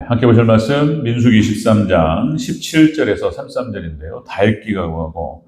함께 보실 말씀 민수기 13장 17절에서 33절인데요. 다 읽기가 하고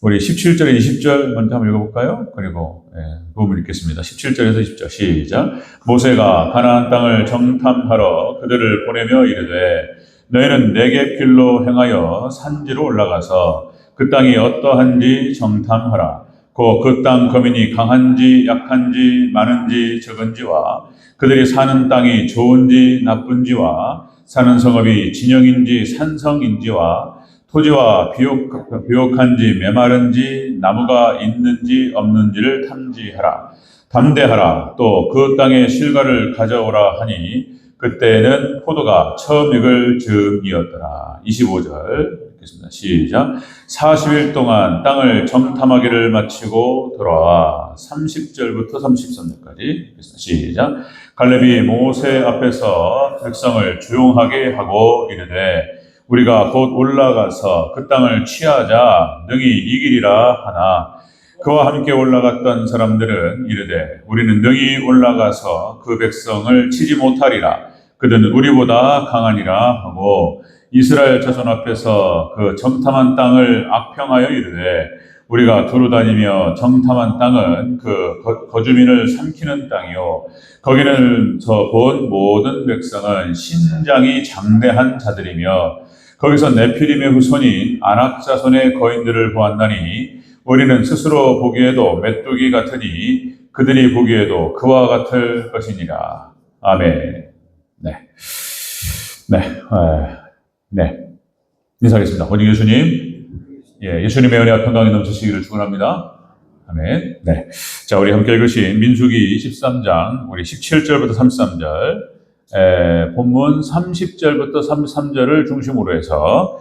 우리 17절에 20절 먼저 한번 읽어볼까요? 그리고 부분 읽겠습니다. 17절에서 20절 시작. 모세가 가나안 땅을 정탐하러 그들을 보내며 이르되 너희는 네겝 길로 행하여 산지로 올라가서 그 땅이 어떠한지 정탐하라. 곧 그 땅 거민이 강한지 약한지 많은지 적은지와 그들이 사는 땅이 좋은지 나쁜지와 사는 성읍이 진영인지 산성인지와 토지와 비옥한지 메마른지 나무가 있는지 없는지를 탐지하라. 담대하라. 또 그 땅의 실과를 가져오라 하니 그때는 포도가 처음 익을 즈음이었더라. 25절 읽겠습니다. 시작. 40일 동안 땅을 정탐하기를 마치고 돌아와 30절부터 33절까지 시작. 갈렙이 모세 앞에서 백성을 조용하게 하고 이르되 우리가 곧 올라가서 그 땅을 취하자 능히 이기리라 하나 그와 함께 올라갔던 사람들은 이르되 우리는 능히 올라가서 그 백성을 치지 못하리라. 그들은 우리보다 강하니라 하고 이스라엘 자손 앞에서 그 정탐한 땅을 악평하여 이르되 우리가 두루다니며 정탐한 땅은 그 거주민을 삼키는 땅이요 거기는 저 본 모든 백성은 신장이 장대한 자들이며 거기서 네피림의 후손인 아낙 자손의 거인들을 보았나니 우리는 스스로 보기에도 메뚜기 같으니 그들이 보기에도 그와 같을 것이니라. 아멘. 네. 인사하겠습니다. 오직 예수님, 예수님의 은혜와 평강이 넘치시기를 축원합니다. 아멘. 네. 자, 우리 함께 읽으신 민수기 13장, 우리 17절부터 33절, 본문 30절부터 33절을 중심으로 해서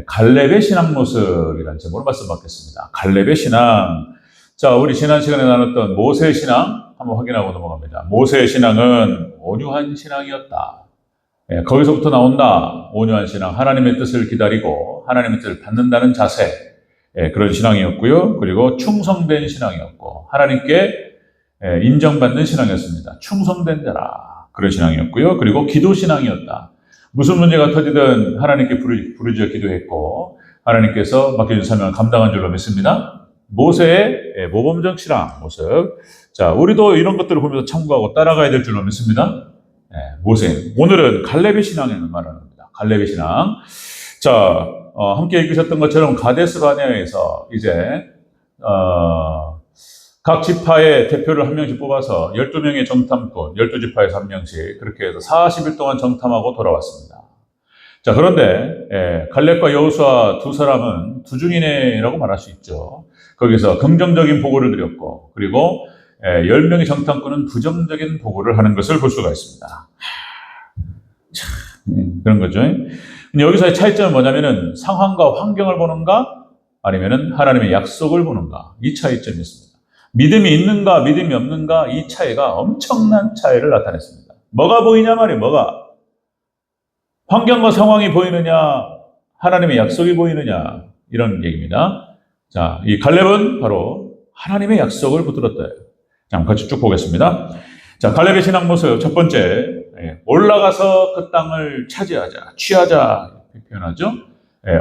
갈렙의 신앙 모습이라는 제목으로 말씀 받겠습니다. 갈렙의 신앙. 자, 우리 지난 시간에 나눴던 모세의 신앙 한번 확인하고 넘어갑니다. 모세의 신앙은 온유한 신앙이었다. 거기서부터 나온다. 온유한 신앙, 하나님의 뜻을 기다리고 하나님의 뜻을 받는다는 자세, 그런 신앙이었고요. 그리고 충성된 신앙이었고 하나님께 인정받는 신앙이었습니다. 충성된 자라, 그런 신앙이었고요. 그리고 기도 신앙이었다. 무슨 문제가 터지든 하나님께 부르짖어 기도했고 하나님께서 맡겨준 사명을 감당한 줄로 믿습니다. 모세의 모범적 신앙 모습. 자, 우리도 이런 것들을 보면서 참고하고 따라가야 될 줄로 믿습니다. 모세. 오늘은 갈렙의 신앙을 말합니다. 갈렙의 신앙. 자, 함께 읽으셨던 것처럼 가데스 바네아에서 이제 각 지파의 대표를 한 명씩 뽑아서 12명의 정탐꾼, 12지파에서 한 명씩 그렇게 해서 40일 동안 정탐하고 돌아왔습니다. 자, 그런데 갈렙과 여호수아 두 사람은 두중인이라고 말할 수 있죠. 거기서 긍정적인 보고를 드렸고 그리고 10명의 정탐꾼은 부정적인 보고를 하는 것을 볼 수가 있습니다. 그런 거죠. 근데 여기서의 차이점은 뭐냐면은 상황과 환경을 보는가 아니면은 하나님의 약속을 보는가, 이 차이점이 있습니다. 믿음이 있는가 믿음이 없는가, 이 차이가 엄청난 차이를 나타냈습니다. 뭐가 보이냐 말이에요. 뭐가 환경과 상황이 보이느냐 하나님의 약속이 보이느냐, 이런 얘기입니다. 자, 이 갈렙은 바로 하나님의 약속을 붙들었다. 자, 같이 쭉 보겠습니다. 자, 갈렙의 신앙 모습 첫 번째, 올라가서 그 땅을 차지하자, 취하자 표현하죠.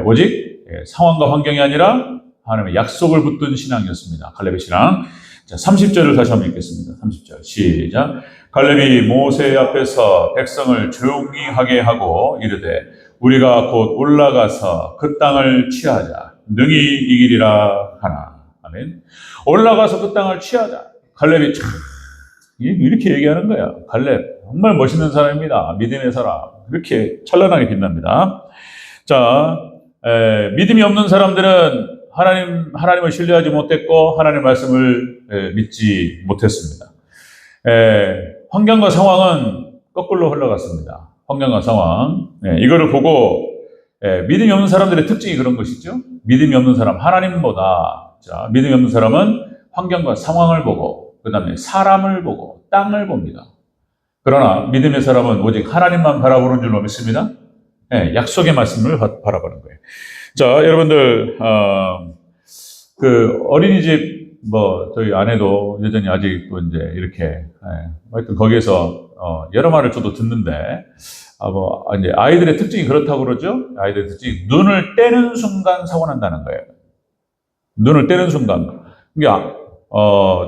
오직 상황과 환경이 아니라 하나님의 약속을 붙든 신앙이었습니다. 갈렙의 신앙. 자, 30절을 다시 한번 읽겠습니다. 30절 시작. 갈렙이 모세 앞에서 백성을 조용히 하게 하고 이르되 우리가 곧 올라가서 그 땅을 취하자 능히 이기리라 하나. 아멘. 올라가서 그 땅을 취하자. 갈렙이 참 이렇게 얘기하는 거야. 갈렙 정말 멋있는 사람입니다. 믿음의 사람. 이렇게 찬란하게 빛납니다. 자, 믿음이 없는 사람들은 하나님을 신뢰하지 못했고 하나님의 말씀을 믿지 못했습니다. 환경과 상황은 거꾸로 흘러갔습니다. 환경과 상황. 이거를 보고 믿음이 없는 사람들의 특징이 그런 것이죠. 믿음이 없는 사람, 하나님보다, 자, 믿음이 없는 사람은 환경과 상황을 보고 그 다음에 사람을 보고 땅을 봅니다. 그러나 믿음의 사람은 오직 하나님만 바라보는 줄로 믿습니다. 약속의 말씀을 바라보는 거예요. 자, 여러분들 그 어린이집 저희 아내도 여전히 아직도 이제 이렇게 하여튼 거기에서 여러 말을 저도 듣는데 이제 아이들의 특징이 그렇다고 그러죠. 아이들의 특징이 눈을 떼는 순간 사고 난다는 거예요. 눈을 떼는 순간. 그러니까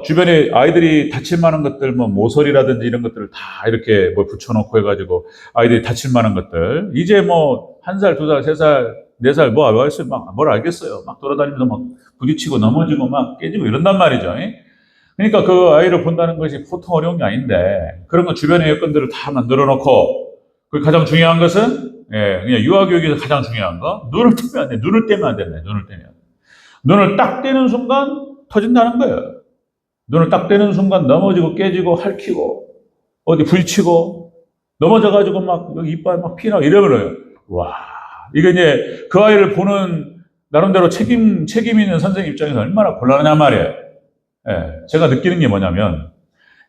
주변에 아이들이 다칠 만한 것들, 뭐 모서리라든지 이런 것들을 다 이렇게 뭐 붙여놓고 해가지고 아이들이 다칠 만한 것들. 이제 뭐 1살, 2살, 3살, 4살 뭐 알겠어요. 막 뭘 알겠어요. 막 돌아다니면서 막 부딪히고 넘어지고 막 깨지고 이런단 말이죠. 그러니까 그 아이를 본다는 것이 보통 어려운 게 아닌데 그런 거 주변의 여건들을 다 만들어 놓고 그 가장 중요한 것은 그냥 유아교육에서 가장 중요한 거 눈을 떼면 안 돼. 눈을 떼면 안 된다. 눈을 떼면. 눈을 딱 떼는 순간 터진다는 거예요. 눈을 딱 떼는 순간 넘어지고 깨지고 핥히고 어디 부딪히고 넘어져가지고 막 여기 이빨 막 피나고 이러면은 와 이게 이제 그 아이를 보는 나름대로 책임 있는 선생님 입장에서 얼마나 곤란하냐 말이에요. 제가 느끼는 게 뭐냐면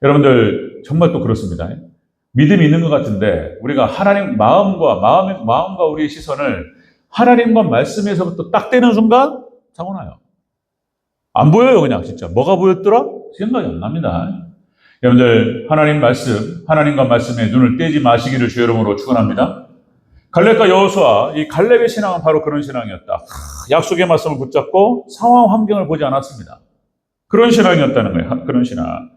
여러분들 정말 또 그렇습니다. 믿음이 있는 것 같은데 우리가 하나님 마음과 우리의 시선을 하나님과 말씀에서부터 딱 떼는 순간 사고 나요. 안 보여요, 그냥 진짜. 뭐가 보였더라? 생각이 안 납니다. 여러분들, 하나님과 말씀에 눈을 떼지 마시기를 주의 이름으로 축원합니다. 갈렙과 여호수아, 이 갈렙의 신앙은 바로 그런 신앙이었다. 약속의 말씀을 붙잡고 상황 환경을 보지 않았습니다. 그런 신앙이었다는 거예요. 그런 신앙.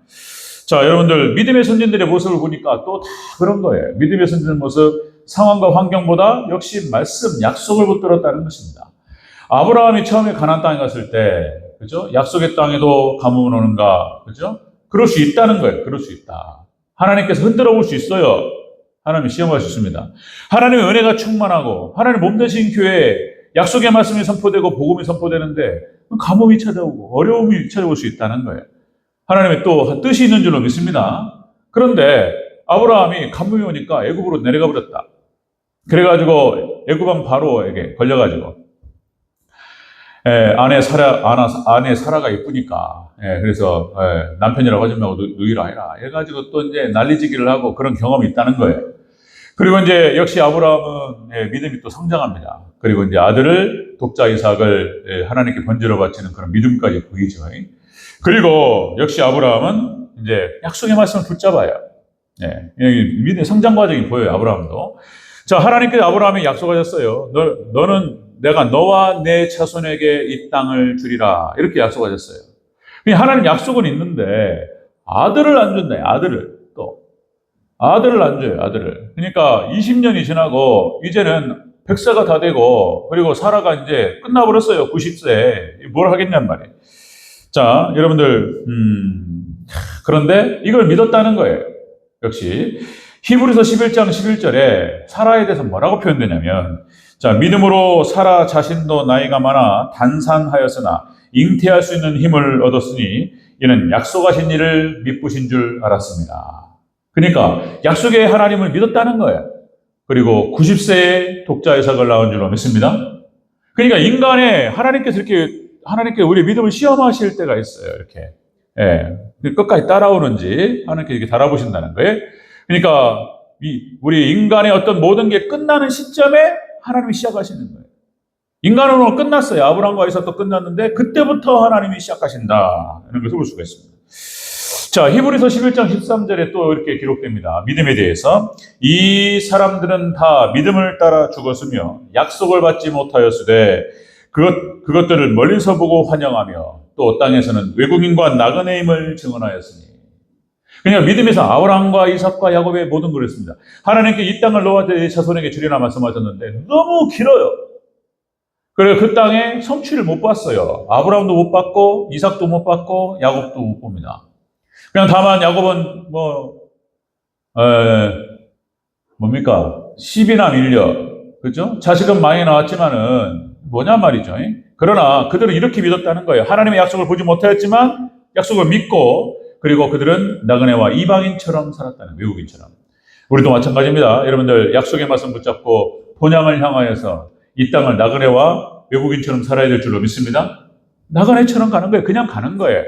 자, 여러분들, 믿음의 선진들의 모습을 보니까 또 다 그런 거예요. 믿음의 선진들의 모습, 상황과 환경보다 역시 말씀, 약속을 붙들었다는 것입니다. 아브라함이 처음에 가나안 땅에 갔을 때, 그죠? 약속의 땅에도 가뭄은 오는가, 그죠? 그럴 수 있다는 거예요. 그럴 수 있다. 하나님께서 흔들어 볼 수 있어요. 하나님이 시험할 수 있습니다. 하나님의 은혜가 충만하고, 하나님 몸 되신 교회에 약속의 말씀이 선포되고, 복음이 선포되는데, 가뭄이 찾아오고, 어려움이 찾아올 수 있다는 거예요. 하나님의 또 뜻이 있는 줄로 믿습니다. 그런데, 아브라함이 가뭄이 오니까 애굽으로 내려가 버렸다. 그래가지고, 애굽 왕 바로에게 걸려가지고, 아내 사라가 이쁘니까, 그래서, 남편이라고 하지 말고 누이라 해라. 해가지고 또 이제 난리지기를 하고 그런 경험이 있다는 거예요. 그리고 이제 역시 아브라함은 믿음이 또 성장합니다. 그리고 이제 아들을, 독자 이삭을 하나님께 번제로 바치는 그런 믿음까지 보이죠. 그리고 역시 아브라함은 이제 약속의 말씀을 붙잡아요. 믿음의 성장 과정이 보여요, 아브라함도. 자, 하나님께서 아브라함에게 약속하셨어요. 너는 내가 너와 내 자손에게 이 땅을 주리라. 이렇게 약속하셨어요. 하나님 약속은 있는데 아들을 안 준다. 아들을 안 줘요. 아들을. 그러니까 20년이 지나고 이제는 100세가 다 되고 그리고 사라가 이제 끝나버렸어요. 90세. 뭘 하겠냔 말이에요. 자, 여러분들 그런데 이걸 믿었다는 거예요. 역시 히브리서 11장 11절에 사라에 대해서 뭐라고 표현되냐면 자, 믿음으로 사라 자신도 나이가 많아 단산하였으나 잉태할 수 있는 힘을 얻었으니 이는 약속하신 일을 믿으신 줄 알았습니다. 그러니까 약속의 하나님을 믿었다는 거예요. 그리고 90세에 독자 이삭을 낳은 줄로 믿습니다. 그러니까 하나님께 우리 믿음을 시험하실 때가 있어요. 이렇게. 끝까지 따라오는지 하나님께 이렇게 달아보신다는 거예요. 그러니까 우리 인간의 어떤 모든 게 끝나는 시점에 하나님이 시작하시는 거예요. 인간으로 끝났어요. 아브라함과 이삭도 끝났는데 그때부터 하나님이 시작하신다. 이런 것을 볼 수가 있습니다. 자, 히브리서 11장 13절에 또 이렇게 기록됩니다. 믿음에 대해서 이 사람들은 다 믿음을 따라 죽었으며 약속을 받지 못하였으되 그것들을 멀리서 보고 환영하며 또 땅에서는 외국인과 나그네임을 증언하였으니 그냥 믿음에서 아브라함과 이삭과 야곱의 모든 걸 했습니다. 하나님께 이 땅을 너와 내 자손에게 주리라 말씀하셨는데 너무 길어요. 그래서 그 땅에 성취를 못 봤어요. 아브라함도 못 봤고 이삭도 못 봤고 야곱도 못 봅니다. 그냥 다만 야곱은 뭡니까? 10이나 밀려. 그죠? 자식은 많이 나왔지만은 뭐냐 말이죠. 그러나 그들은 이렇게 믿었다는 거예요. 하나님의 약속을 보지 못하였지만 약속을 믿고 그리고 그들은 나그네와 이방인처럼 살았다는 외국인처럼. 우리도 마찬가지입니다. 여러분들 약속의 말씀 붙잡고 본향을 향하여서 이 땅을 나그네와 외국인처럼 살아야 될 줄로 믿습니다. 나그네처럼 가는 거예요. 그냥 가는 거예요.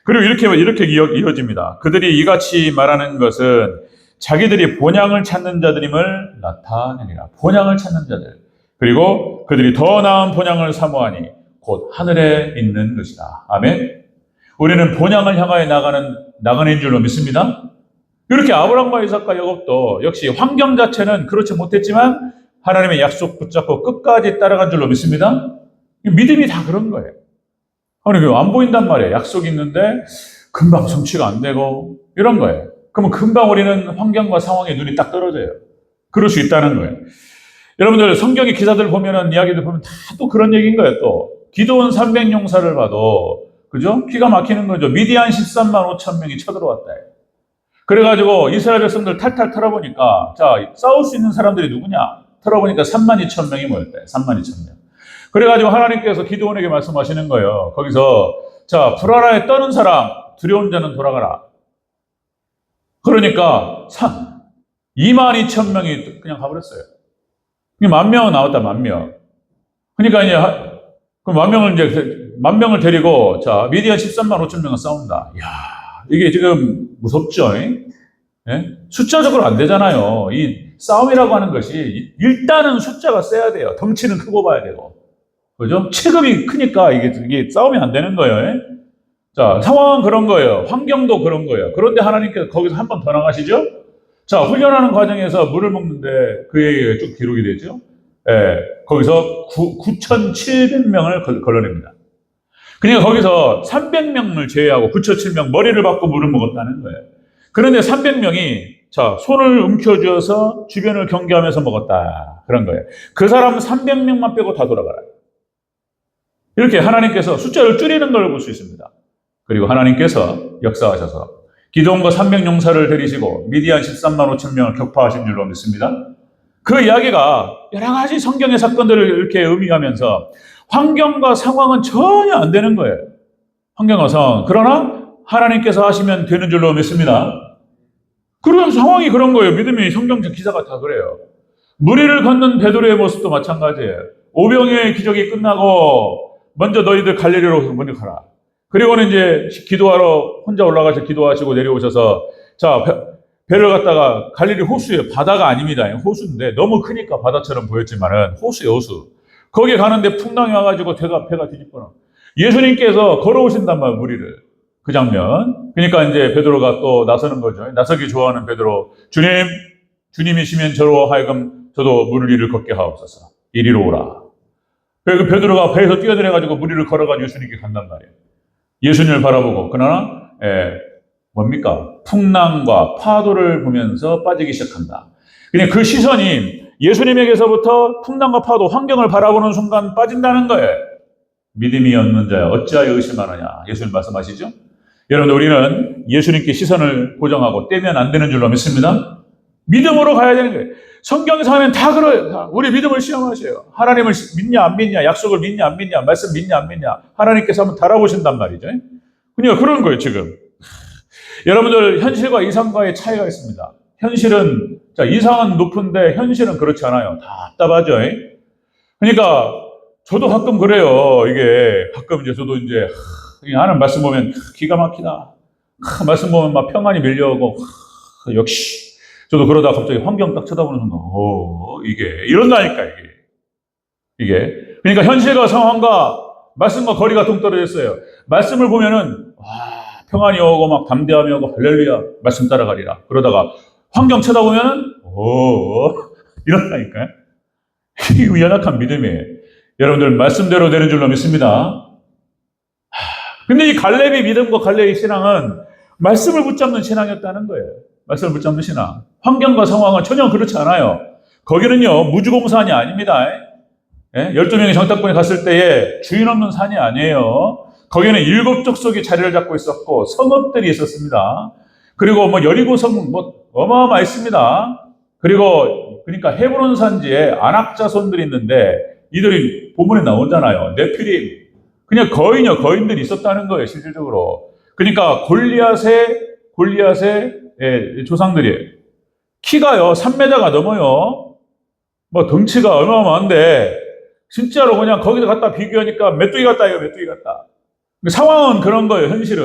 그리고 이렇게 이어집니다. 그들이 이같이 말하는 것은 자기들이 본향을 찾는 자들임을 나타내니라. 본향을 찾는 자들. 그리고 그들이 더 나은 본향을 사모하니 곧 하늘에 있는 것이다. 아멘. 우리는 본향을 향하여 나가는 나그네인 줄로 믿습니다. 이렇게 아브라함과 이삭과 야곱도 역시 환경 자체는 그렇지 못했지만 하나님의 약속 붙잡고 끝까지 따라간 줄로 믿습니다. 믿음이 다 그런 거예요. 하나님 안 보인단 말이에요. 약속이 있는데 금방 성취가 안 되고 이런 거예요. 그러면 금방 우리는 환경과 상황에 눈이 딱 떨어져요. 그럴 수 있다는 거예요. 여러분들 성경의 기사들 보면은 이야기들 보면 다 또 그런 얘기인 거예요. 또 기드온 300용사를 봐도 그죠? 기가 막히는 거죠. 미디안 13만 5천 명이 쳐들어왔다. 그래가지고 이스라엘 백성들 탈탈 털어보니까 자 싸울 수 있는 사람들이 누구냐? 털어보니까 3만 2천 명이 모였대. 3만 2천 명. 그래가지고 하나님께서 기드온에게 말씀하시는 거예요. 거기서 자 불알아에 떠는 사람 두려운 자는 돌아가라. 그러니까 2만 2천 명이 그냥 가버렸어요. 10,000명은 나왔다. 10,000명. 그러니까 이제 그 10,000명을 데리고 자 미디안 13만 5천 명은 싸운다. 이야, 이게 지금 무섭죠? 예? 숫자적으로 안 되잖아요. 이 싸움이라고 하는 것이 일단은 숫자가 세야 돼요. 덩치는 크고 봐야 되고. 그죠? 체급이 크니까 이게 싸움이 안 되는 거예요. 예? 자, 상황은 그런 거예요. 환경도 그런 거예요. 그런데 하나님께서 거기서 한 번 더 나가시죠? 자, 훈련하는 과정에서 물을 먹는데 그 얘기가 쭉 기록이 되죠? 예, 거기서 9,700명을 걸러냅니다. 그러니까 거기서 300명을 제외하고 9,700명 머리를 박고 물을 먹었다는 거예요. 그런데 300명이 자, 손을 움켜쥐어서 주변을 경계하면서 먹었다. 그런 거예요. 그 사람 300명만 빼고 다 돌아가라. 이렇게 하나님께서 숫자를 줄이는 걸 볼 수 있습니다. 그리고 하나님께서 역사하셔서 기드온과 300용사를 데리시고 미디안 13만 5천 명을 격파하신 줄로 믿습니다. 그 이야기가 여러 가지 성경의 사건들을 이렇게 의미하면서 환경과 상황은 전혀 안 되는 거예요. 환경과 상황. 그러나 하나님께서 하시면 되는 줄로 믿습니다. 그런 상황이 그런 거예요. 믿음이 성경적 기사가 다 그래요. 무리를 걷는 베드로의 모습도 마찬가지예요. 오병이어의 기적이 끝나고 먼저 너희들 갈릴리로 먼저 가라. 그리고는 이제 기도하러 혼자 올라가서 기도하시고 내려오셔서 자 배를 갖다가 갈릴리 호수에 바다가 아닙니다. 호수인데 너무 크니까 바다처럼 보였지만은 호수예요, 호수. 거기 가는데 풍랑이 와가지고 배가 뒤집거나. 예수님께서 걸어오신단 말이에요, 무리를. 그 장면. 그러니까 이제 베드로가 또 나서는 거죠. 나서기 좋아하는 베드로. 주님이시면 저로 하여금 저도 무리를 걷게 하옵소서. 이리로 오라. 그리고 베드로가 배에서 뛰어내려가지고 무리를 걸어가지고 예수님께 간단 말이에요. 예수님을 바라보고. 그러나 뭡니까? 풍랑과 파도를 보면서 빠지기 시작한다. 그냥 그 시선이 예수님에게서부터 풍랑과 파도, 환경을 바라보는 순간 빠진다는 거예요. 믿음이 없는 자야 어찌하여 의심하느냐. 예수님 말씀하시죠? 여러분 우리는 예수님께 시선을 고정하고 떼면 안 되는 줄로 믿습니다. 믿음으로 가야 되는 거예요. 성경에서 하면 다 그래요. 우리 믿음을 시험하세요. 하나님을 믿냐 안 믿냐, 약속을 믿냐 안 믿냐, 말씀 믿냐 안 믿냐. 하나님께서 한번 달아보신단 말이죠. 그러니까 그런 거예요 지금. 여러분들 현실과 이상과의 차이가 있습니다. 현실은 자 이상은 높은데 현실은 그렇지 않아요. 답답하죠. 그러니까 저도 가끔 그래요. 이게 가끔 이제 저도 이제 하는 말씀 보면 기가 막히다. 말씀 보면 막 평안이 밀려오고 역시 저도 그러다 갑자기 환경 딱 쳐다보는 순간 이게 이런다니까 이게 그러니까 현실과 상황과 말씀과 거리가 동떨어졌어요. 말씀을 보면은 평안이 오고 막 담대함이 오고 할렐루야 말씀 따라가리라. 그러다가 환경 쳐다보면은 이런다니까요. 이 연약한 믿음이에요. 여러분들 말씀대로 되는 줄로 믿습니다. 근데 이 갈렙의 믿음과 갈렙의 신앙은 말씀을 붙잡는 신앙이었다는 거예요. 말씀을 붙잡는 신앙. 환경과 상황은 전혀 그렇지 않아요. 거기는요 무주공산이 아닙니다. 12명이 정탐꾼에 갔을 때에 주인 없는 산이 아니에요. 거기는 7 족속이 자리를 잡고 있었고 성읍들이 있었습니다. 그리고 뭐 여리고 성 어마어마했습니다. 그리고 그러니까 헤브론 산지에 아낙 자손들이 있는데 이들이 본문에 나오잖아요. 네피림. 그냥 거인들이 있었다는 거예요, 실질적으로. 그러니까 골리앗의 조상들이에요. 키가요 3m가 넘어요. 뭐 덩치가 어마어마한데 진짜로 그냥 거기서 갖다 비교하니까 메뚜기 같다예요, 메뚜기 같다. 상황은 그런 거예요, 현실은.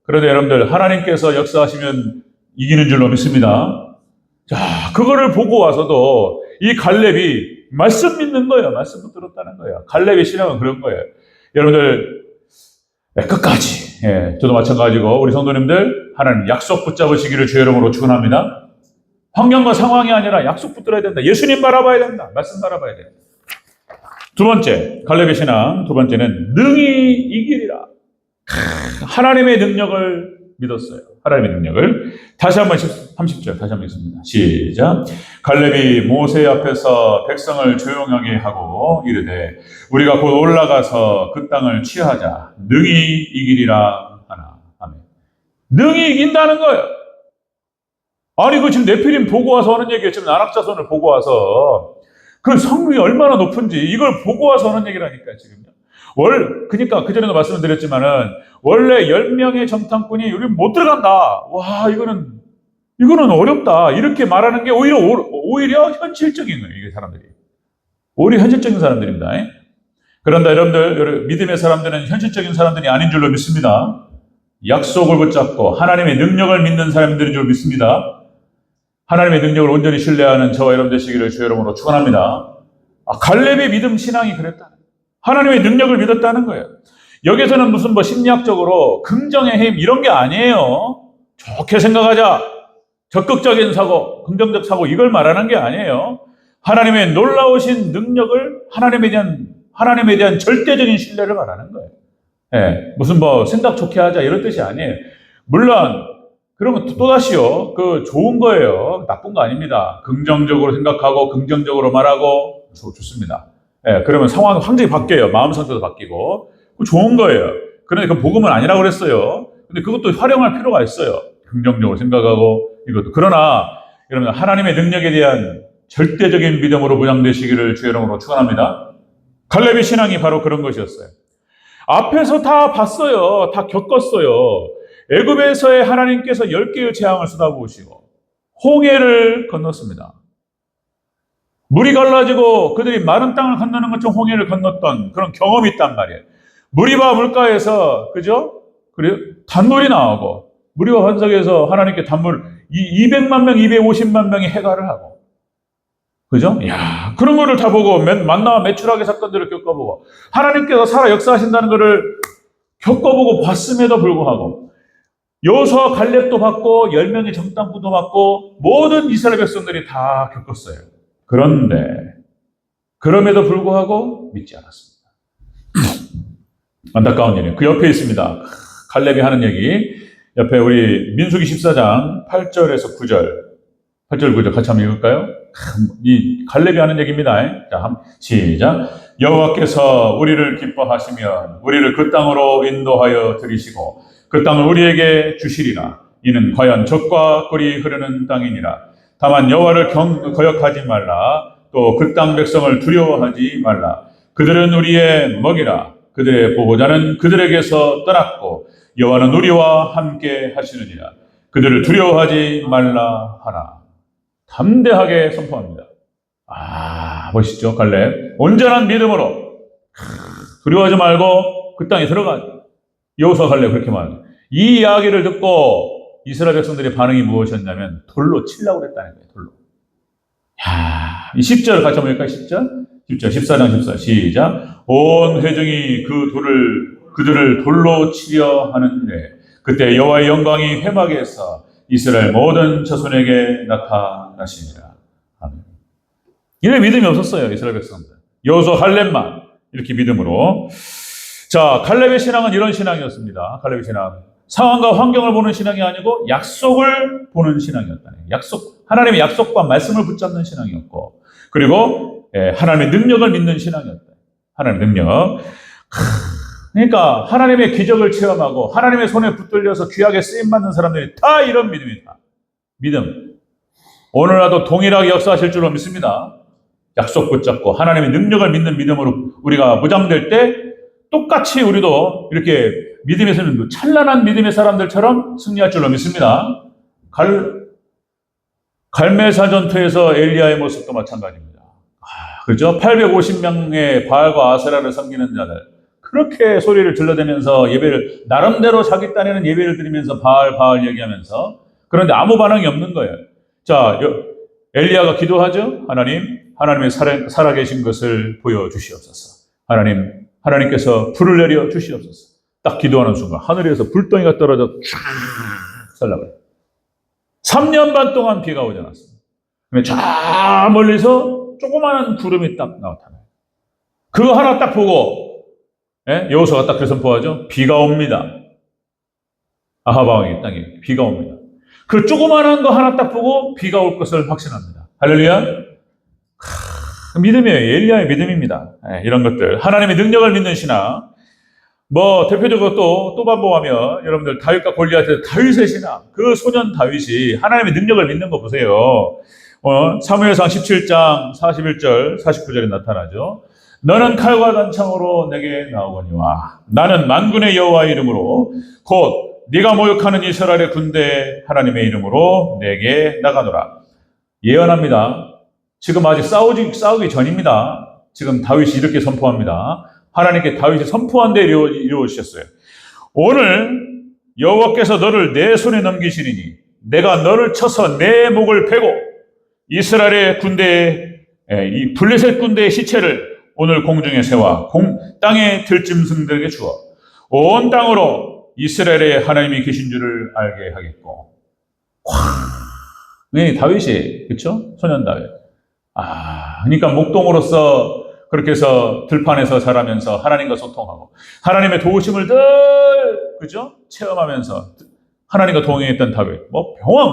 그런데 여러분들 하나님께서 역사하시면 이기는 줄로 믿습니다. 자, 그거를 보고 와서도 이 갈렙이 말씀 믿는 거예요. 말씀 들었다는 거예요. 갈렙의 신앙은 그런 거예요. 여러분들 끝까지. 예, 저도 마찬가지고 우리 성도님들 하나님 약속 붙잡으시기를 주의 이름으로 축원합니다. 환경과 상황이 아니라 약속 붙들어야 된다. 예수님 바라봐야 된다. 말씀 바라봐야 된다. 두 번째, 갈렙의 신앙 두 번째는 능히 이기리라. 하나님의 능력을 믿었어요. 하나님의 능력을. 다시 한번 30절 다시 한번 읽습니다. 시작. 갈렙이 모세 앞에서 백성을 조용하게 하고 이르되 우리가 곧 올라가서 그 땅을 취하자. 능히 이기리라 하나. 아멘. 능히 이긴다는 거예요. 아니 그 지금 네피림 보고 와서 하는 얘기예요. 지금 안악자손을 보고 와서 그 성능이 얼마나 높은지 이걸 보고 와서 하는 얘기라니까요. 지금요. 그러니까 그전에도 말씀을 드렸지만은 원래 10명의 정탐꾼이 여기 못 들어간다. 와, 이거는 어렵다. 이렇게 말하는 게 오히려 현실적인 거예요. 이게 사람들이. 오히려 현실적인 사람들입니다. 그런데 여러분들, 믿음의 사람들은 현실적인 사람들이 아닌 줄로 믿습니다. 약속을 붙잡고 하나님의 능력을 믿는 사람들인 줄 믿습니다. 하나님의 능력을 온전히 신뢰하는 저와 여러분 되시기를 주의 이름으로 축원합니다. 갈렙의 믿음 신앙이 그랬다. 하나님의 능력을 믿었다는 거예요. 여기서는 무슨 심리학적으로 긍정의 힘 이런 게 아니에요. 좋게 생각하자. 적극적인 사고, 긍정적 사고 이걸 말하는 게 아니에요. 하나님의 놀라우신 능력을 하나님에 대한 절대적인 신뢰를 말하는 거예요. 예, 무슨 생각 좋게 하자 이런 뜻이 아니에요. 물론 그러면 또다시요. 좋은 거예요. 나쁜 거 아닙니다. 긍정적으로 생각하고 긍정적으로 말하고 좋습니다. 예, 그러면 상황이 완전히 바뀌어요. 마음 상태도 바뀌고. 좋은 거예요. 그러니까 그 복음은 아니라고 그랬어요. 근데 그것도 활용할 필요가 있어요. 긍정적으로 생각하고 이것도. 그러나 여러분 하나님의 능력에 대한 절대적인 믿음으로 무장되시기를 주의 이름으로 축원합니다. 갈렙의 신앙이 바로 그런 것이었어요. 앞에서 다 봤어요. 다 겪었어요. 애굽에서의 하나님께서 10개의 재앙을 쏟아부으시고 홍해를 건넜습니다. 물이 갈라지고 그들이 마른 땅을 건너는 것처럼 홍해를 건넜던 그런 경험이 있단 말이에요. 무리바 물가에서 그죠? 그리고 단물이 나오고 무리바 반석에서 하나님께 단물 200만 명, 250만 명이 해가를 하고 그죠? 야, 그런 거를 다 보고 만나와 매출하게 사건들을 겪어보고 하나님께서 살아 역사하신다는 것을 겪어보고 봤음에도 불구하고 여호수아 갈렙도 받고 10명의 정탐꾼도 받고 모든 이스라엘 백성들이 다 겪었어요. 그런데 그럼에도 불구하고 믿지 않았습니다. 안타까운 일이에요. 그 옆에 있습니다. 갈렙이 하는 얘기. 옆에 우리 민수기 14장 8절에서 9절 8절 9절 같이 한번 읽을까요? 이 갈렙이 하는 얘기입니다. 자, 시작. 여호와께서 우리를 기뻐하시면 우리를 그 땅으로 인도하여 들이시고 그 땅을 우리에게 주시리라. 이는 과연 젖과 꿀이 흐르는 땅이니라. 다만 여호와를 거역하지 말라. 또 그 땅 백성을 두려워하지 말라. 그들은 우리의 먹이라. 그들의 보호자는 그들에게서 떠났고 여호와는 우리와 함께 하시느니라. 그들을 두려워하지 말라 하라. 담대하게 선포합니다. 멋있죠, 갈렙. 온전한 믿음으로 두려워하지 말고 그 땅에 들어가. 여호수아 갈렙 그렇게 말합니다. 이 이야기를 듣고 이스라엘 백성들의 반응이 무엇이었냐면 돌로 치려고 그랬다는 거예요. 돌로. 이 10절 같이 한번 읽을까요? 10절? 10절 14장 14 시작. 온 회중이 그들을 돌로 치려 하는데 그때 여호와의 영광이 회막에서 이스라엘 모든 자손에게 나타나시니라. 아멘. 이런 믿음이 없었어요. 이스라엘 백성들. 여호수아 갈렙만 이렇게 믿음으로. 자, 갈렙의 신앙은 이런 신앙이었습니다. 갈렙의 신앙. 상황과 환경을 보는 신앙이 아니고 약속을 보는 신앙이었다네. 하나님의 약속과 말씀을 붙잡는 신앙이었고, 그리고 하나님의 능력을 믿는 신앙이었다. 하나님의 능력. 그러니까 하나님의 기적을 체험하고 하나님의 손에 붙들려서 귀하게 쓰임받는 사람들이 다 이런 믿음이다. 믿음. 오늘날도 동일하게 역사하실 줄로 믿습니다. 약속 붙잡고 하나님의 능력을 믿는 믿음으로 우리가 무장될 때 똑같이 우리도 이렇게 믿음에서는 찬란한 믿음의 사람들처럼 승리할 줄로 믿습니다. 갈멜산 전투에서 엘리야의 모습도 마찬가지입니다. 그죠? 850명의 바알과 아세라를 섬기는 자들. 그렇게 소리를 질러대면서 예배를, 나름대로 자기 딴에는 예배를 드리면서 바알 얘기하면서, 그런데 아무 반응이 없는 거예요. 자, 엘리야가 기도하죠? 하나님의 살아계신 것을 보여주시옵소서. 하나님께서 불을 내려 주시옵소서. 딱 기도하는 순간 하늘에서 불덩이가 떨어져 쫙 썰려버려요. 3년 반 동안 비가 오지 않았습니다. 저 멀리서 조그마한 구름이 딱 나타나요. 그거 하나 딱 보고 여호수아가 딱 그 선포하죠. 비가 옵니다. 아합 왕의 땅에 비가 옵니다. 그 조그마한 거 하나 딱 보고 비가 올 것을 확신합니다. 할렐루야. 믿음이에요. 엘리야의 믿음입니다. 이런 것들. 하나님의 능력을 믿는 신앙. 대표적으로 또 반복하면 여러분들 다윗과 골리앗의 다윗의 신앙. 그 소년 다윗이 하나님의 능력을 믿는 거 보세요. 사무엘상 17장 41절 49절에 나타나죠. 너는 칼과 단창으로 내게 나오거니와 나는 만군의 여호와의 이름으로 곧 네가 모욕하는 이스라엘의 군대 하나님의 이름으로 내게 나가노라. 예언합니다. 지금 아직 싸우기 전입니다. 지금 다윗이 이렇게 선포합니다. 하나님께 다윗이 선포한 데 이루어지셨어요. 오늘 여호와께서 너를 내 손에 넘기시리니 내가 너를 쳐서 내 목을 베고 이스라엘의 군대의 이 블레셋 군대의 시체를 오늘 공중에 세워 땅의 들짐승들에게 주어 온 땅으로 이스라엘의 하나님이 계신 줄을 알게 하겠고. 다윗이 그렇죠? 소년 다윗. 그러니까 목동으로서 그렇게 해서 들판에서 자라면서 하나님과 소통하고 하나님의 도우심을 늘 그죠? 체험하면서 하나님과 동행했던 다윗.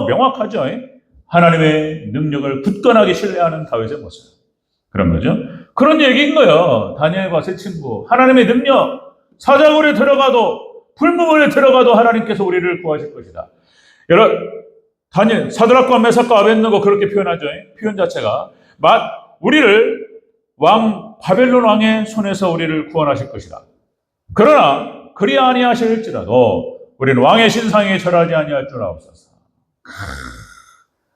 명확하죠? 하나님의 능력을 굳건하게 신뢰하는 다윗의 모습. 그런 거죠. 그런 얘기인 거예요. 다니엘과 세 친구. 하나님의 능력. 사자굴에 들어가도 불문물에 들어가도 하나님께서 우리를 구하실 것이다. 다니엘, 사드락과 메삭과 아벳느고 그렇게 표현하죠. 표현 자체가 우리를 바벨론 왕의 손에서 우리를 구원하실 것이다. 그러나 그리 아니하실지라도 우리는 왕의 신상에 절하지 아니할 줄 아옵소서.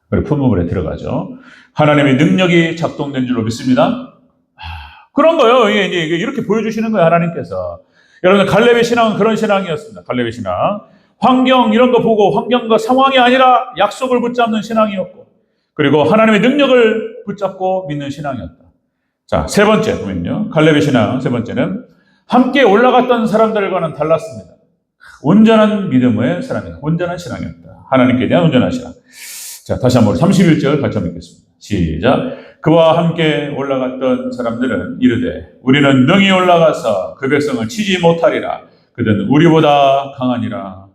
그리고 품물에 들어가죠. 하나님의 능력이 작동된 줄로 믿습니다. 그런 거예요. 이게 이렇게 보여주시는 거예요. 하나님께서. 여러분, 갈렙의 신앙은 그런 신앙이었습니다. 갈렙의 신앙. 환경 이런 거 보고 환경과 상황이 아니라 약속을 붙잡는 신앙이었고, 그리고 하나님의 능력을 붙잡고 믿는 신앙이었다. 자, 세 번째 보면요. 갈렙의 신앙 세 번째는 함께 올라갔던 사람들과는 달랐습니다. 온전한 믿음의 사람이다. 온전한 신앙이었다. 하나님께 대한 온전한 신앙. 자, 다시 한번 31절 같이 한번 읽겠습니다. 시작. 그와 함께 올라갔던 사람들은 이르되 우리는 능히 올라가서 그 백성을 치지 못하리라. 그들은 우리보다 강하니라.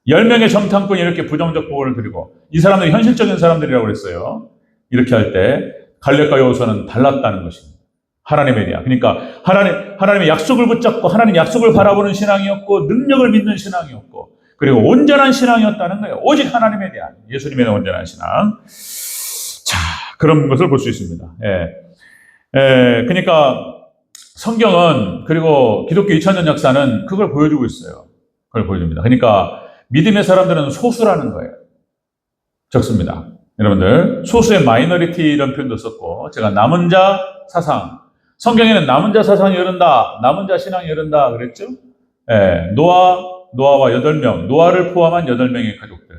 10명의 정탐꾼이 이렇게 부정적 보고를 드리고, 이 사람들이 현실적인 사람들이라고 그랬어요. 이렇게 할 때 갈렙과 여호수아는 달랐다는 것입니다. 하나님에 대한. 그러니까 하나님의 약속을 붙잡고 하나님 약속을 바라보는 신앙이었고, 능력을 믿는 신앙이었고, 그리고 온전한 신앙이었다는 거예요. 오직 하나님에 대한, 예수님에 대한 온전한 신앙. 자, 그런 것을 볼 수 있습니다. 그러니까 성경은, 그리고 기독교 2000년 역사는 그걸 보여주고 있어요. 그걸 보여줍니다. 그러니까 믿음의 사람들은 소수라는 거예요. 적습니다. 여러분들, 소수의 마이너리티 이런 표현도 썼고, 제가 남은 자 사상, 성경에는 남은 자 사상이 이른다, 남은 자 신앙이 이른다 그랬죠? 노아와 8명, 노아를 포함한 8명의 가족들.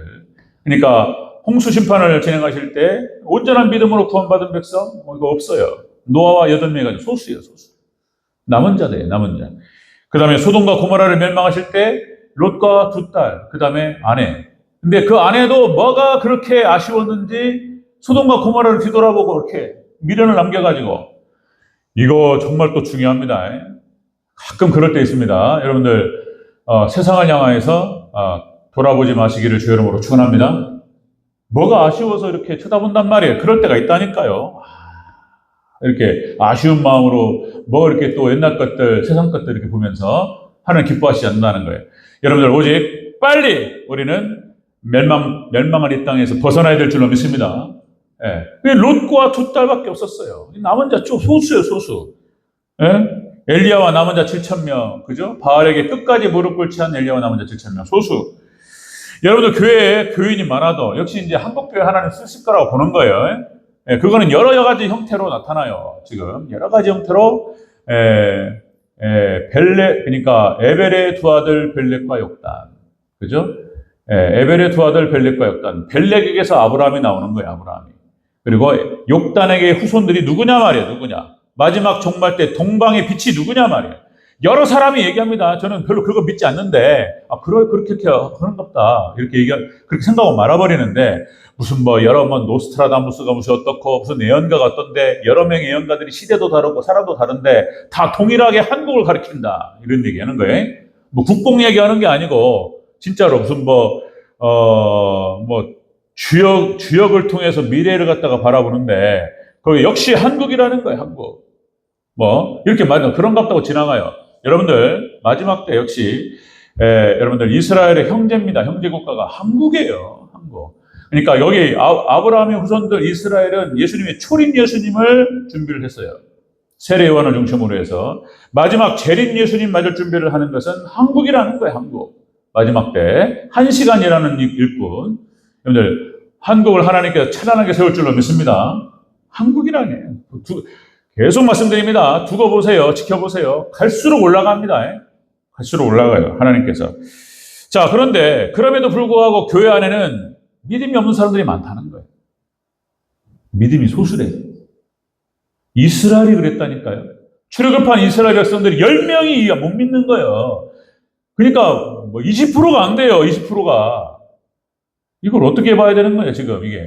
그러니까 홍수 심판을 진행하실 때 온전한 믿음으로 구원받은 백성 이거 없어요. 노아와 8명의 가족, 소수예요, 소수. 남은 자들이에요, 남은 자. 그 다음에 소돔과 고모라를 멸망하실 때 롯과 2딸, 그 다음에 아내. 근데 그 아내도 뭐가 그렇게 아쉬웠는지 소돔과 고모라를 뒤돌아보고 이렇게 미련을 남겨가지고, 이거 정말 또 중요합니다. 가끔 그럴 때 있습니다. 여러분들, 세상을 향하여서 돌아보지 마시기를 주의 이름으로 축원합니다. 뭐가 아쉬워서 이렇게 쳐다본단 말이에요. 그럴 때가 있다니까요. 이렇게 아쉬운 마음으로 이렇게 또 옛날 것들, 세상 것들 이렇게 보면서 하나님 기뻐하시지 않는다는 거예요. 여러분들, 오직 빨리 우리는 멸망한 이 땅에서 벗어나야 될 줄로 믿습니다. 롯과 2딸밖에 없었어요. 남은 자 소수예요, 소수. 엘리야와 남은 자 7,000명, 그죠? 바알에게 끝까지 무릎 꿇지 않은 엘리야와 남은 자 7,000명, 소수. 여러분들, 교회에 교인이 많아도 역시 이제 한국교회 하나님 쓰실 거라고 보는 거예요. 그거는 여러 가지 형태로 나타나요. 지금 여러 가지 형태로 그러니까 에벨의 두 아들 벨렉과 욕단, 그죠? 에벨의 두 아들 벨렉과 욕단. 벨렉에게서 아브라함이 나오는 거예요, 아브라함이. 그리고 욕단에게 후손들이 누구냐 말이에요, 누구냐. 마지막 종말 때 동방의 빛이 누구냐 말이에요. 여러 사람이 얘기합니다. 저는 별로 그거 믿지 않는데, 그렇게 그런갑다. 그렇게 생각하고 말아버리는데, 무슨 여러 노스트라다무스가 무슨 어떻고, 무슨 예언가가 어떤데, 여러 명의 예언가들이 시대도 다르고, 사람도 다른데, 다 동일하게 한국을 가리킨다. 이런 얘기 하는 거예요. 국뽕 얘기하는 게 아니고, 진짜로 무슨 주역을 통해서 미래를 갖다가 바라보는데, 그 역시 한국이라는 거예요, 한국. 이렇게 말하면 그런갑다고 지나가요. 여러분들, 마지막 때 역시, 여러분들, 이스라엘의 형제입니다. 형제국가가 한국이에요, 한국. 그러니까 여기 아브라함의 후손들 이스라엘은 예수님의 초림 예수님을 준비를 했어요. 세례 요한을 중심으로 해서. 마지막 재림 예수님 맞을 준비를 하는 것은 한국이라는 거예요, 한국. 마지막 때, 1시간이라는 일꾼. 여러분들, 한국을 하나님께서 찬란하게 세울 줄로 믿습니다. 한국이라네. 계속 말씀드립니다. 두고 보세요. 지켜보세요. 갈수록 올라갑니다. 갈수록 올라가요. 하나님께서. 자, 그런데 그럼에도 불구하고 교회 안에는 믿음이 없는 사람들이 많다는 거예요. 믿음이 소수래요. 이스라엘이 그랬다니까요. 출애굽한 이스라엘 백성들이 10명이 못 믿는 거예요. 그러니까 20%가 안 돼요. 20%가. 이걸 어떻게 봐야 되는 거예요, 지금 이게.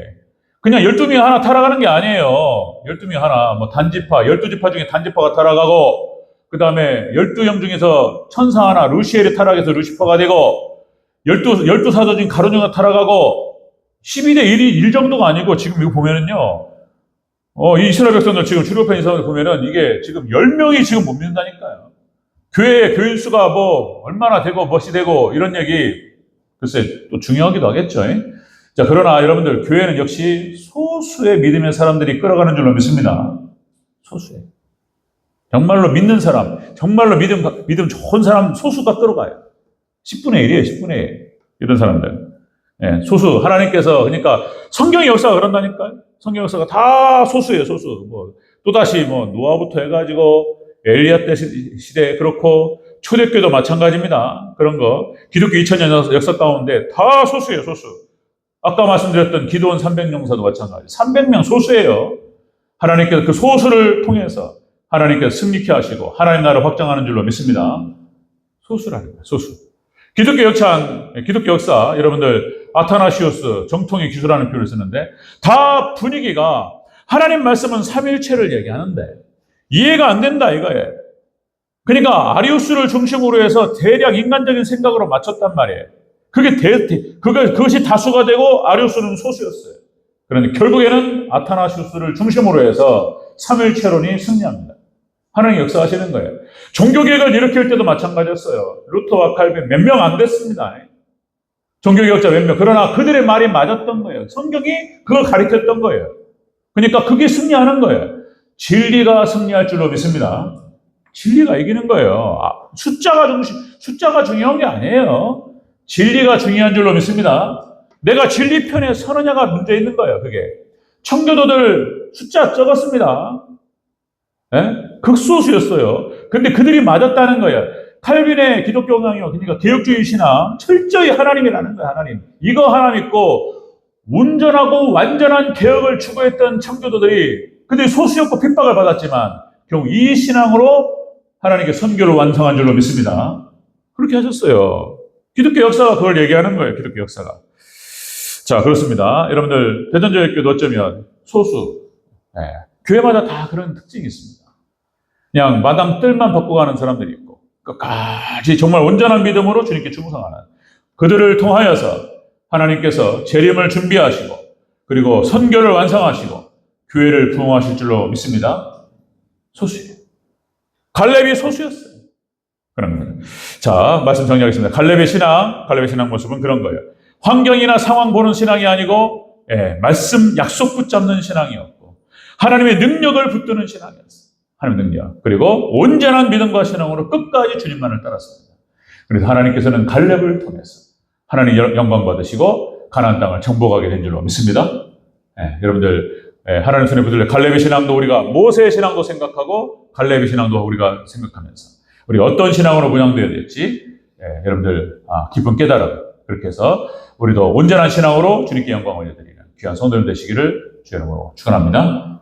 그냥 12명 하나 타락하는 게 아니에요. 12명 하나, 단지파, 12지파 중에 단지파가 타락하고, 그 다음에 12형 중에서 천사 하나, 루시엘이 타락해서 루시퍼가 되고, 12사도 중 가룟유다가 타락하고, 12대 1 정도가 아니고, 지금 이거 보면은요, 이 이스라엘 백성들 지금 출애굽한 이스라엘 보면은 이게 지금 10명이 지금 못 믿는다니까요. 교인 수가 얼마나 되고, 멋이 되고, 이런 얘기, 글쎄, 또 중요하기도 하겠죠. 자, 그러나 여러분들, 교회는 역시 소수의 믿음의 사람들이 끌어가는 줄로 믿습니다. 소수의. 정말로 믿는 사람, 정말로 믿음 좋은 사람 소수가 끌어가요. 10분의 1이에요, 10분의 1. 이런 사람들. 소수. 하나님께서, 그러니까 성경의 역사가 그런다니까요. 성경 역사가 다 소수예요, 소수. 또다시 노아부터 해가지고 엘리야 때 시대 그렇고, 초대교도 마찬가지입니다. 그런 거. 기독교 2000년 역사 가운데 다 소수예요, 소수. 아까 말씀드렸던 기도원 300명사도 마찬가지. 300명 소수예요. 하나님께서 그 소수를 통해서 하나님께서 승리케 하시고 하나님 나라를 확장하는 줄로 믿습니다. 소수라는 거예요. 소수. 기독교 역사 여러분들 아타나시오스 정통의 기수라는 표현을 쓰는데 다 분위기가 하나님 말씀은 삼위일체를 얘기하는데 이해가 안 된다 이거예요. 그러니까 아리우스를 중심으로 해서 대략 인간적인 생각으로 맞췄단 말이에요. 그것이 다수가 되고 아리우스는 소수였어요. 그런데 결국에는 아타나시우스를 중심으로 해서 삼위일체론이 승리합니다. 하나님 역사하시는 거예요. 종교개혁을 일으킬 때도 마찬가지였어요. 루터와 칼빈 몇 명 안 됐습니다. 종교개혁자 몇 명. 그러나 그들의 말이 맞았던 거예요. 성경이 그걸 가르쳤던 거예요. 그러니까 그게 승리하는 거예요. 진리가 승리할 줄로 믿습니다. 진리가 이기는 거예요. 숫자가 중요한 게 아니에요. 진리가 중요한 줄로 믿습니다. 내가 진리 편에 서느냐가 문제 있는 거예요, 그게. 청교도들 숫자 적었습니다. 극소수였어요. 근데 그들이 맞았다는 거예요. 칼빈의 기독교 강요, 그러니까 개혁주의 신앙, 철저히 하나님이라는 거예요, 하나님. 이거 하나 믿고, 온전하고 완전한 개혁을 추구했던 청교도들이, 그들이 소수였고 핍박을 받았지만, 결국 이 신앙으로 하나님께 선교를 완성한 줄로 믿습니다. 그렇게 하셨어요. 기독교 역사가 그걸 얘기하는 거예요, 기독교 역사가. 자, 그렇습니다. 여러분들, 대전제일교도 어쩌면 소수, 교회마다 다 그런 특징이 있습니다. 그냥 마당 뜰만 벗고 가는 사람들이 있고, 끝까지 정말 온전한 믿음으로 주님께 충성하는 그들을 통하여서 하나님께서 재림을 준비하시고, 그리고 선교를 완성하시고, 교회를 부흥하실 줄로 믿습니다. 소수예요. 갈렙이 소수였어요. 그런 겁니다. 자, 말씀 정리하겠습니다. 갈렙의 신앙 모습은 그런 거예요. 환경이나 상황 보는 신앙이 아니고, 말씀 약속 붙잡는 신앙이었고, 하나님의 능력을 붙드는 신앙이었어요. 하나님의 능력. 그리고 온전한 믿음과 신앙으로 끝까지 주님만을 따랐습니다. 그래서 하나님께서는 갈렙을 통해서 하나님 영광 받으시고 가나안 땅을 정복하게 된 줄로 믿습니다. 여러분들, 하나님 손에 붙들려 갈렙의 신앙도 우리가 모세의 신앙도 생각하고 갈렙의 신앙도 우리가 생각하면서 우리가 어떤 신앙으로 분양되어야 될지 여러분들 깊은 깨달음 그렇게 해서 우리도 온전한 신앙으로 주님께 영광을 올려드리는 귀한 성도들 되시기를 주의 이름으로 축원합니다.